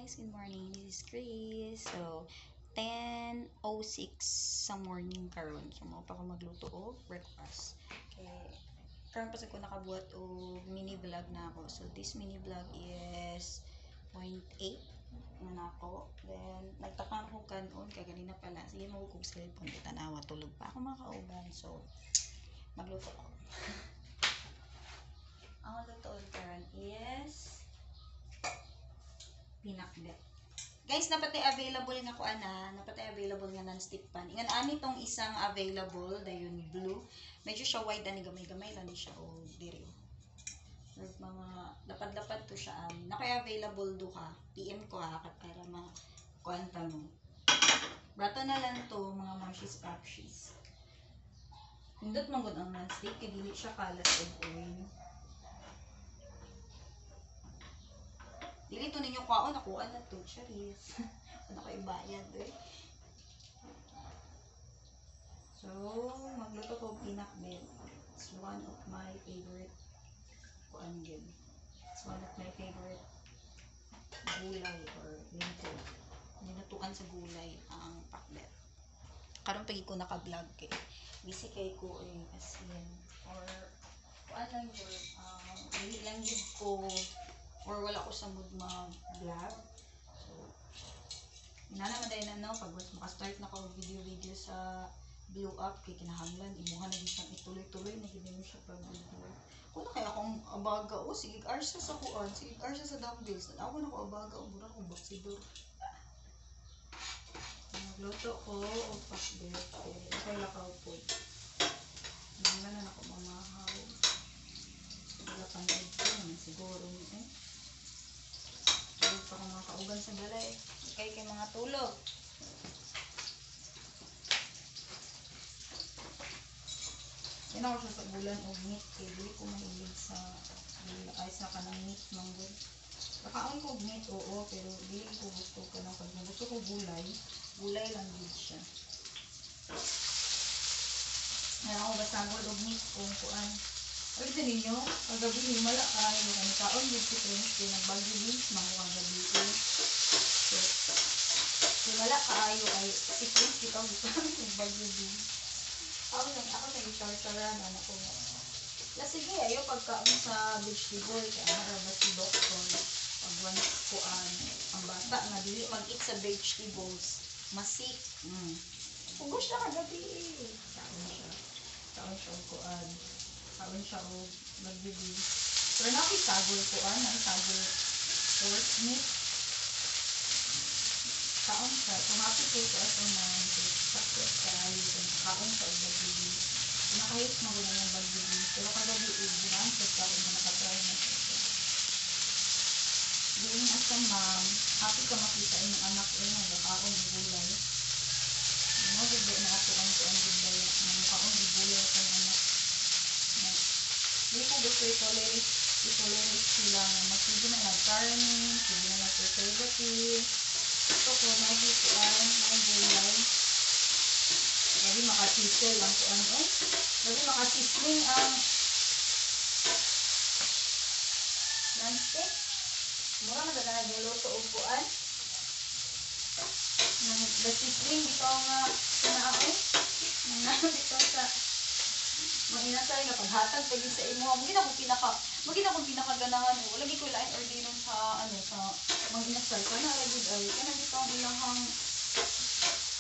guys, good morning. This is Chris. So, 10:06 sa morning karon. So, mao pa ko magluto og breakfast. Okay. Karon pa ko nakabuhat og mini vlog na ako. So, this mini vlog is 0.8 na ako. Then, nagtaka ko kanon kay ganina pala. Sige mo kog cellphone tanawa tulog pa ako makauban. So, magluto ako. Ang lutoon karon is pinakbet. Guys, napatay available nga ko napatay available nga non-stick pan. Ingan ani tong isang available dayon blue. Medyo siya wide ani gamay-gamay lang siya o diri. Mga lapad-lapad to siya na kay available duha. PM ko kat para kuanta mo. Brato na lang to mga munchies papshies. Hindot man gud ang non-stick kay dili siya kalat og oil. Dili to ninyo kwaon, nakuha na to. Charis. Ano kayo bayad eh. So, magluto ko pinakbet. It's one of my favorite kuan din. It's one of my favorite gulay or linto. Ninatukan sa gulay ang pakbet. Karon pagi ko naka-vlog kay busy kay ko kasi or kuan lang yun. Dili lang yun ko or wala ko sa mood mag-vlog. So, naman dahil pag makastart na ko video sa blow up, kay kinahanglan, imuha na siyang ituloy-tuloy, na hindi mo siya pag-video. Kung na kaya akong abaga, sige, arsa sa kuan, sige, arsa sa dumbbells, ako na ko abaga, mura akong baksidor. Nagluto ko, o pakbet, okay lakaw po. Naman na ako mamahaw. Wala panood ko, siguro tulog pa mga kaugan sa balay. Kay mga tulog. Yan ako siya sa bulan o meat. Kaya dili ko mahilig sa ay sa kanang meat manggod. Nakaon ko meat, oo. Pero dili ko gusto ka ng pag gusto ko gulay. Gulay lang din siya. Ngayon ako basagod o meat kung kuan. Ay, ito ninyo, kagabi himala kayo, kanikaon din si Prince, kaya nagbagyo wings, mga kagabi so, himala kayo ay, si Prince, ikaw gusto kami nagbagyo wings. Ako nag-short-shortan, ko nga. Sige, ayaw pagkaon sa vegetable, kaya maraba si Doctor, pag once ko ang bata, nga dili mag-eat sa vegetables, masik. Pugos na kagabi. Kaon siya kuan. Kaon siya o magbibig. Pero nakisagol ko ang sagol pork meat. Kaon siya. Tumapit ko sa ito na sakit kayo. Kaon siya o magbibig. Nakahit mo na yung magbibig. Pero kagabi ginaan siya kaon na nakatry na siya. Diin as a mom, happy ka makita yung anak ko na nakaon ng gulay. Bigay na ako ang gulay. Nakaon ng gulay ako ng anak. Hindi ko gusto itolerate sila na masigil na nag-carne, sige na nag-preservative. Ito ko, nagikuan, gulay. Lagi makasisel ang kuan lagi makasisling ang non-stick. Mura maganda nagluto o kuan. Nag-sisling dito nga sinaon. Dito sa mag-inasay nga paghatag pwede sa imo. Magina akong pinakaganahan o lagi ko lain ordinon sa sa mag-inasay kana lagi ay kana dito ang ilahang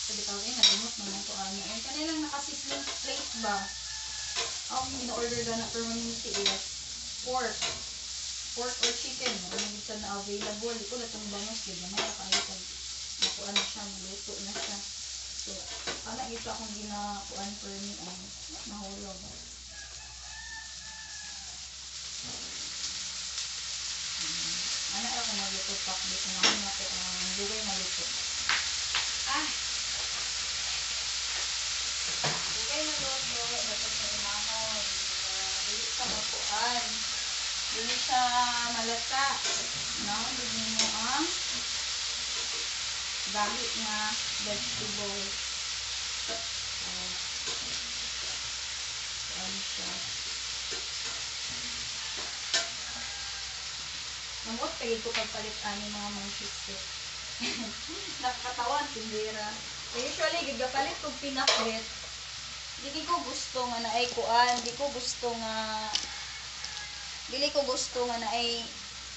sabi tawag nagimot naman ko kanilang nakasisling plate ba ang in-order na permanente is pork or chicken sa na available ito na itong bangos yun may kayo pag nakuan na siya maluto na siya. So, ito akong ginakuan for me nahulog. Ako magluto pakbet na ako natin ang lugay maluto. Lugay maluto, dapat sa imahon. Dili sa makuan. Dili sa malata. Dili mo ang galit na vegetable. Namot, pagay ko pagpalit mga munchies. tindera. So, usually gigapalit kog pinakbet. Dili ko gusto nga naay kuan, dili ko gusto nga naay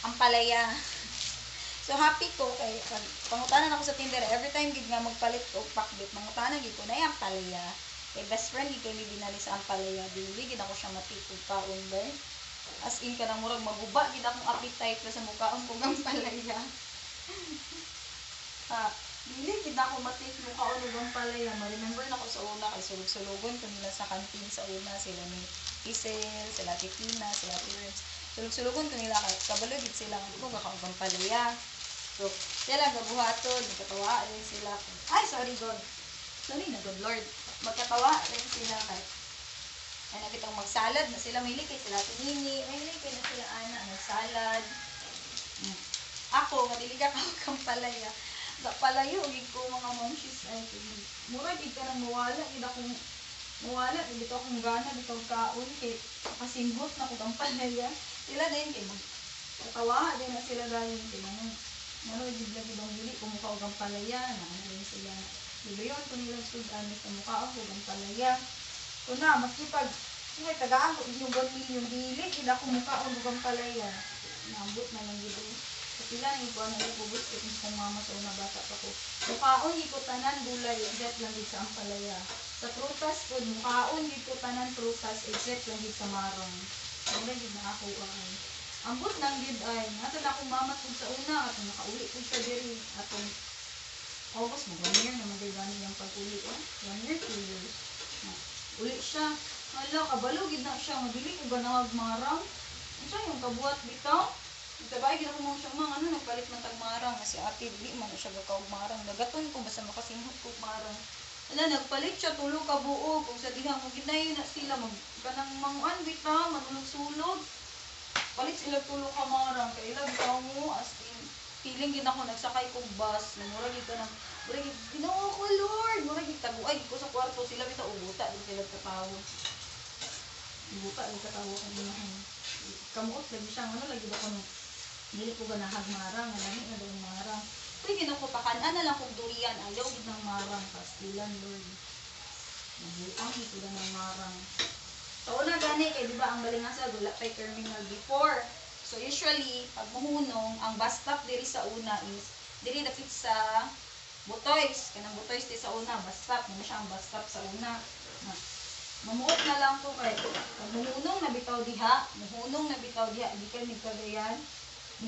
ampalaya. So happy ko kay pag pangutanan ako sa tindera every time gid nga magpalit og pakbet, mangutanan gid ko na ampalaya. Kay best friend gid kay mi binali sa ampalaya, dili gid ako siya matikog kaon ba. As in kanang murag maguba gid akong appetite sa mukhaon kog ampalaya. Dili gid ako matikog kaon og ampalaya. Ma-remember na ko sa una kay sulog-sulugon ko nila sa canteen sa una sila ni Isel, sila Titina, sila Terence. Sulog-sulugon ko nila kay kabalo gid sila nga ko gakaog ampalaya. So, sila gabuhaton, magkatawa rin sila. Ay, sorry God. Sorry na God Lord. Magkatawa rin sila kay ay nakitang magsalad na sila. May likay sila tinini. May likay na sila ana magsalad. Ako, madili ka kang palaya. Palayo, gid ko mga monshis ay mura gid ka nang mawala. Gid akong mawala. Gid akong gana. Gid akong kaon. Kay kasinghot na ko kang palaya. Sila din kay magkatawa din na sila gayon. Kay Mano, gid-lagi bang dili, kumukha og ang palaya, na ano rin sila. Libayon ko nilang sudan, sa mukha og ang palaya. So na, maski pag, ngay, tagaan ko inyong 1 million dili, gid ako mukha og ang palaya. Naambot na lang gid. Sa pila, ni ko na ibubot ko kung mama sa una bata pa ko. Mukhaon, gid ko tanan, gulay, except lang gid sa ang palaya. Sa prutas ko, mukhaon, gid ko tanan, prutas, except lang gid sa marang. Wala gid na ako ay. Ambot nang gid ay nato na akong mama kung sa una at nakauwi ko sa diri atong August mo 1 year naman day gani yang pag-uli 1 year 2 years uli siya hala kabalo gid na siya madili ko ganahag marang unsa yung kabuhat bitaw itabay gid ako mo siya mga ano nagpalit man tag marang si ate dili man siya gakaog marang nagaton ko basta makasimhot ko marang ana nagpalit siya tulo ka buo kung sa diha mo ginayon na sila mag kanang manguan bitaw manulog sulod palit sila tulo ka marang kay ilag ka mo as in feeling gid ako nagsakay kog bus na mura gid ka nang mura gid Ginoo ko Lord mura gid taguay ko sa kwarto sila bitaw ubuta din sila katawo ubuta din katawo ko ginahan kamuot lagi siya ano lagi ba ko no dili ko ganahag marang ngani na daw marang kuy gid ako pakan-an na lang kog durian ayaw gid ng marang pastilan Lord nabuang gid ko ng marang. So, una gani, kay diba ang Balingasa, wala pa'y terminal before. So, usually, pag muhunong, ang bus stop diri sa una is, diri dapit sa Butoys. Kanang Butoys di sa una, bus stop. Muna siya ang bus stop sa una. Mamuot na lang ko kay, pag muhunong na bitaw diha, di kayo nagkagayan.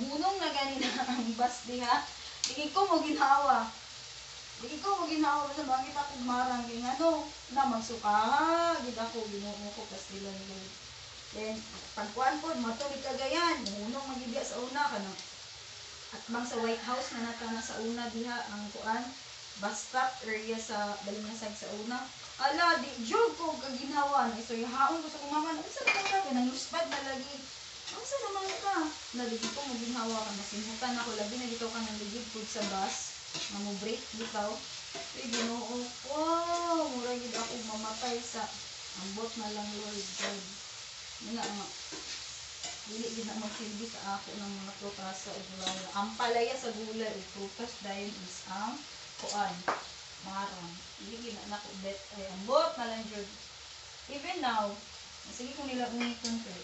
Muhunong na gani na ang bus diha, di ko mo ginhawa. Di ko mo ginawa sa bangit ako marang kay ano na magsuka gid ako Ginoo ko pastilan Lord. Then pagkuan po matulog kagayan munong magibya sa una kana at bang sa White House na natana sa una diha ang kuan bus stop area sa Balingasag sa una ala di jog ko kaginawa na so yahaon ko sa kumama unsa na ka nang luspad na lagi unsa naman ka na di ko mo ginawa ka nasimhutan ako labi na dito ka nang ligid pud sa bus break bitaw. Ay, Ginoo ko. Mura gid ako mamatay sa ambot na lang Lord God. Nga nga. Dili gid na magsilbi sa ako ng mga prutas sa gulay. Ang palaya sa gulay o prutas dahil is ang kuan. Marang. Dili gid na ako bet ay ambot na lang Lord. Even now, sige ko nila uniton kay.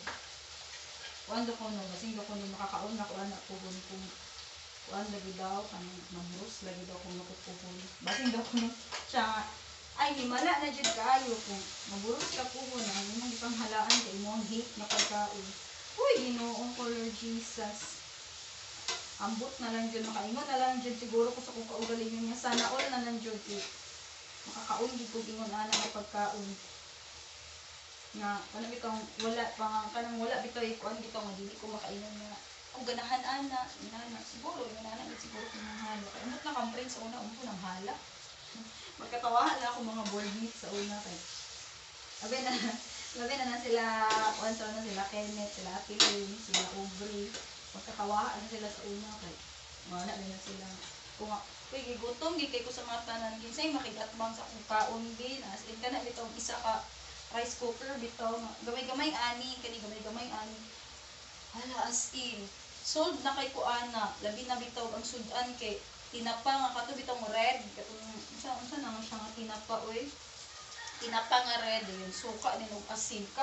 Kuan do ko no, basing do ko ni makakaon na kuan ako kung kuan lagi daw kanang mamrus lagi daw kung makukuhon basin daw kuno siya ay himala na jud kaayo kung maburus ka kuhon ang imong ipanghalaan kay imong hit na pagkaon uy Ginoo ko Lord Jesus ambot na lang jud makaingon na lang jud siguro ko sa kung kaugalingon niya sana all na lang jud makakaon gid ko ingon ana nga pagkaon nga kanang bitong wala pa kanang wala bitoy kuan bitaw nga dili ko makainom nga kung ganahan ana siguro ganahan siguro kung mahalo kay umot na kang friend sa una umpo nang hala magkatawahan na ako mga board meet sa una kay labi na sila kuan sa una sila Kenneth sila Apilin sila Aubrey magkatawahan na sila sa una kay wala na sila kung uy gigutom gi kay ko sa mga tanan kinsay makigatbang sa akong kaon din as in kana bitaw isa ka rice cooker bitaw gamay-gamay ani kani gamay-gamay ani hala as in sold na kay ko ana labi na bitaw ang sudan kay tinapa nga kato bitong red. Katong unsa naman siya nga tinapa oy. Tinapa nga red yun. Suka din og asin ka.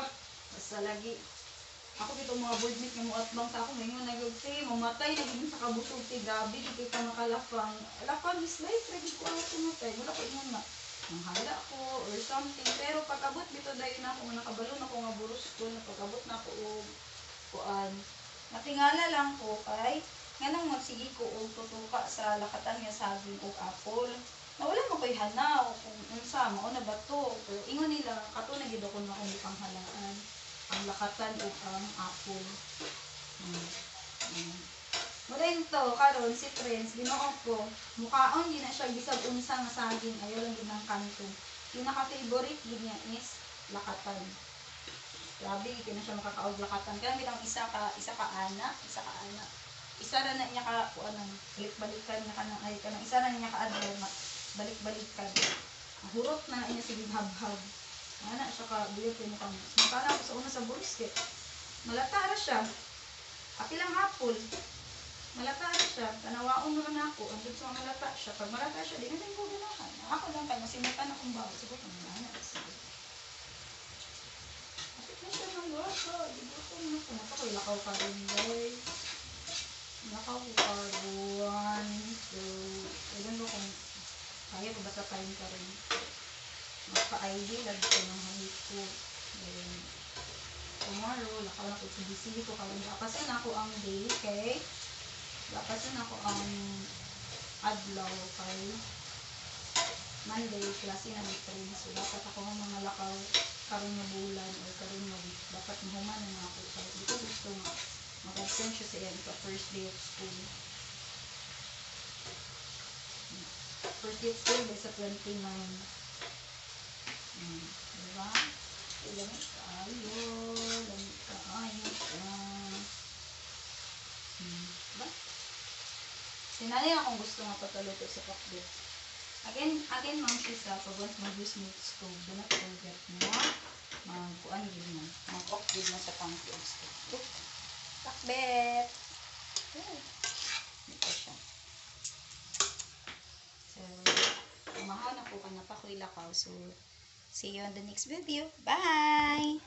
Basta lagi. Ako bitong mga board meat nga muatbang sa ako ngayon nagugti mamatay na gid sa kabutog ti gabi di ka makalapang. Lapang is life ready ko ako tumatay. Wala ko ingon na. Ang hala ko or something. Pero pag abot bito dahil na ako nakabalo na ko nga buros ko napag-abot na ako og kuan. Natingala lang ko kay nganong magsige ko og tutuka sa lakatan nga saging og apple. Nawala mo ko'y hanaw kung unsa mao na ba to. Pero ingon nila kato na gid ako na akong ipanghalaan ang lakatan ug ang apple. Murain to karon si Prince binuo ko. Mukhaon di na siya bisag unsa nga saging ayaw lang gid ng kanto. Pinaka-favorite gid niya is lakatan. Grabe gid na siya makakaog lakatan. Kaya bitang isa ka ana. Isa ra na niya ka kuan balik-balikan niya kanang ay kanang isa ra niya ka adlaw balik-balikan. Hurot na niya sige habhab. Ana siya ka buyot ni kamo. Makala ko sa una sa buris kay malata ra siya. Apilang apple. Malata ra siya. Tanawaon naman ako. Andun sa malata siya. Pag malata siya, di na ko ganahan. Ako lang kay masimutan akong bago. Siguro kung ana. Apit na siya ng lasa. Di ba ko na kung ako lakaw ka rin guys. Lakaw ka rin. So, ilan mo kung kaya ko ba sa time ka rin. Magpa-ID lagi ko ng halik ko. Then, tomorrow, lakaw na ko busy ko karon. Lapasin ako ang day, okay? Lapasin ako ang adlaw kay Monday, klase na may train. So, dapat ako ng mga lakaw karon nga bulan o karon nga week. Dapat mahuman na ako. So, di ko gusto nga mag-absent siya sa iyan sa first day of school. First day of school by sa 29. Diba? Lamig kayo. Lamig kayo ka. Diba? Sinanay akong gusto nga pataluto sa pakbit. Again, Ma'am Shisa, pag once mag-use mo stove, do not forget mo mag-kuan yun mo. Mag-off yun mo sa pang-fuel stove. Pakbit! Ito siya. So, umahaw na po ka na pa ko ilakaw. So, see you on the next video. Bye!